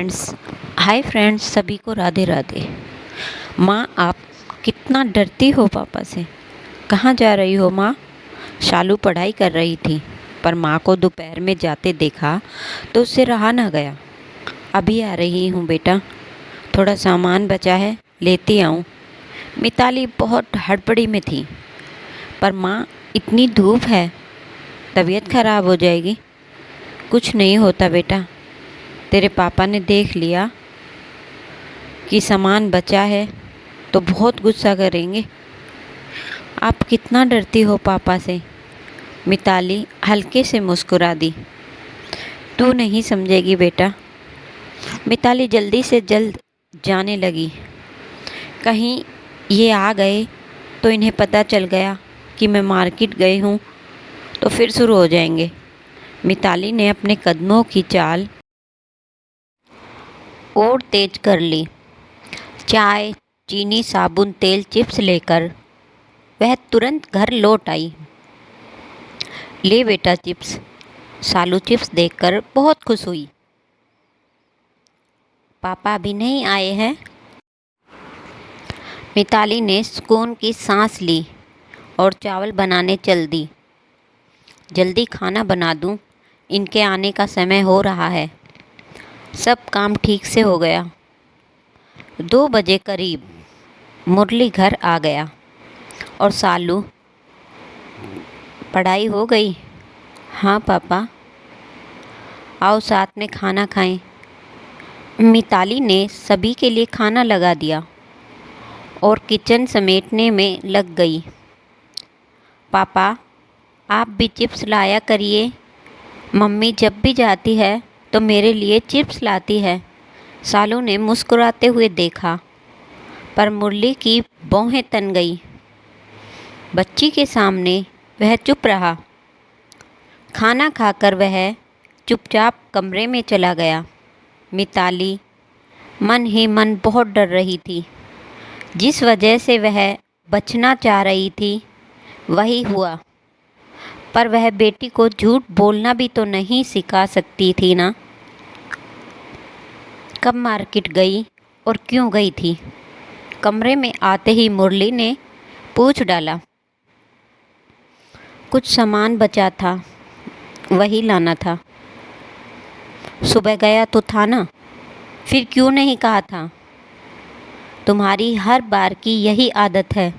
Hi friends, सभी को राधे राधे। माँ, आप कितना डरती हो पापा से। कहाँ जा रही हो माँ? शालू पढ़ाई कर रही थी, पर माँ को दोपहर में जाते देखा तो उससे रहा ना गया। अभी आ रही हूँ बेटा, थोड़ा सामान बचा है, लेती आऊँ। मिताली बहुत हड़बड़ी में थी। पर माँ, इतनी धूप है, तबीयत खराब हो जाएगी। कुछ नहीं होता बेटा, तेरे पापा ने देख लिया कि सामान बचा है तो बहुत गुस्सा करेंगे। आप कितना डरती हो पापा से। मिताली हल्के से मुस्कुरा दी। तू नहीं समझेगी बेटा। मिताली जल्दी से जल्द जाने लगी। कहीं ये आ गए तो इन्हें पता चल गया कि मैं मार्केट गई हूँ तो फिर शुरू हो जाएंगे। मिताली ने अपने कदमों की चाल और तेज कर ली। चाय, चीनी, साबुन, तेल, चिप्स लेकर वह तुरंत घर लौट आई। ले बेटा चिप्स। सालू चिप्स देखकर बहुत खुश हुई। पापा अभी नहीं आए हैं? मिताली ने सुकून की सांस ली और चावल बनाने चल दी। जल्दी खाना बना दूं, इनके आने का समय हो रहा है। सब काम ठीक से हो गया। 2 बजे करीब मुरली घर आ गया और सालू, पढ़ाई हो गई? हाँ पापा। आओ साथ में खाना खाएं। मिताली ने सभी के लिए खाना लगा दिया और किचन समेटने में लग गई। पापा, आप भी चिप्स लाया करिए। मम्मी जब भी जाती है तो मेरे लिए चिप्स लाती है। सालू ने मुस्कुराते हुए देखा, पर मुरली की भौहें तन गई। बच्ची के सामने वह चुप रहा। खाना खाकर वह चुपचाप कमरे में चला गया। मिताली मन ही मन बहुत डर रही थी। जिस वजह से वह बचना चाह रही थी वही हुआ। पर वह बेटी को झूठ बोलना भी तो नहीं सिखा सकती थी ना। कब मार्केट गई और क्यों गई थी? कमरे में आते ही मुरली ने पूछ डाला। कुछ सामान बचा था, वही लाना था। सुबह गया तो था ना, फिर क्यों नहीं कहा था? तुम्हारी हर बार की यही आदत है।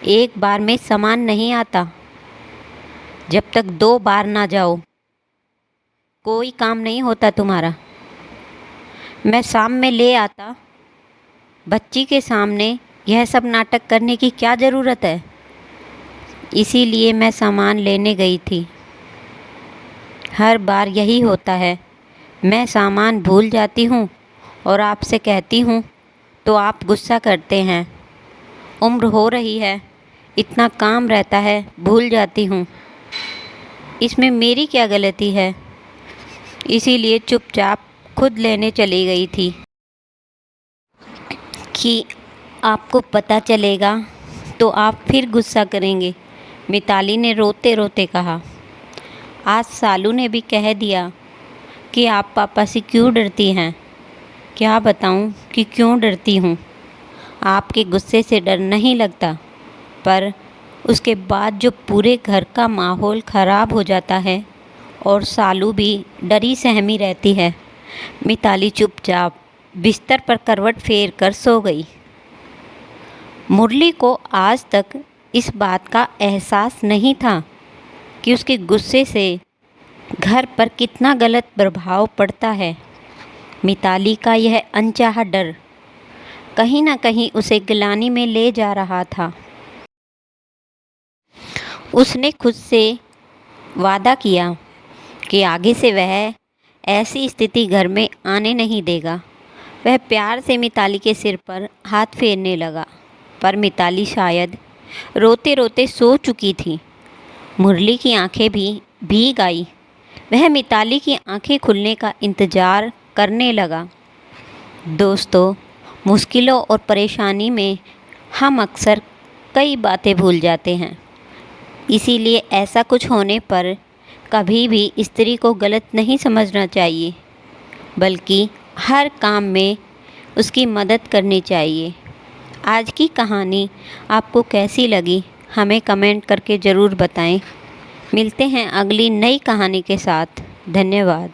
एक बार में सामान नहीं आता। जब तक 2 बार ना जाओ कोई काम नहीं होता तुम्हारा। मैं शाम में ले आता। बच्ची के सामने यह सब नाटक करने की क्या ज़रूरत है? इसीलिए मैं सामान लेने गई थी। हर बार यही होता है। मैं सामान भूल जाती हूँ और आपसे कहती हूँ तो आप गुस्सा करते हैं। उम्र हो रही है, इतना काम रहता है, भूल जाती हूँ। इसमें मेरी क्या गलती है? इसीलिए चुपचाप खुद लेने चली गई थी कि आपको पता चलेगा तो आप फिर गुस्सा करेंगे। मिताली ने रोते रोते कहा। आज सालू ने भी कह दिया कि आप पापा से क्यों डरती हैं। क्या बताऊं कि क्यों डरती हूँ। आपके गुस्से से डर नहीं लगता, पर उसके बाद जो पूरे घर का माहौल ख़राब हो जाता है और सालू भी डरी सहमी रहती है। मिताली चुपचाप बिस्तर पर करवट फेर कर सो गई। मुरली को आज तक इस बात का एहसास नहीं था कि उसके गुस्से से घर पर कितना गलत प्रभाव पड़ता है। मिताली का यह अनचाहा डर कहीं ना कहीं उसे गिलानी में ले जा रहा था। उसने खुद से वादा किया कि आगे से वह ऐसी स्थिति घर में आने नहीं देगा। वह प्यार से मिताली के सिर पर हाथ फेरने लगा, पर मिताली शायद रोते रोते सो चुकी थी। मुरली की आंखें भी भीग आई। वह मिताली की आंखें खुलने का इंतज़ार करने लगा। दोस्तों, मुश्किलों और परेशानी में हम अक्सर कई बातें भूल जाते हैं। इसीलिए ऐसा कुछ होने पर कभी भी स्त्री को गलत नहीं समझना चाहिए, बल्कि हर काम में उसकी मदद करनी चाहिए। आज की कहानी आपको कैसी लगी हमें कमेंट करके ज़रूर बताएं। मिलते हैं अगली नई कहानी के साथ। धन्यवाद।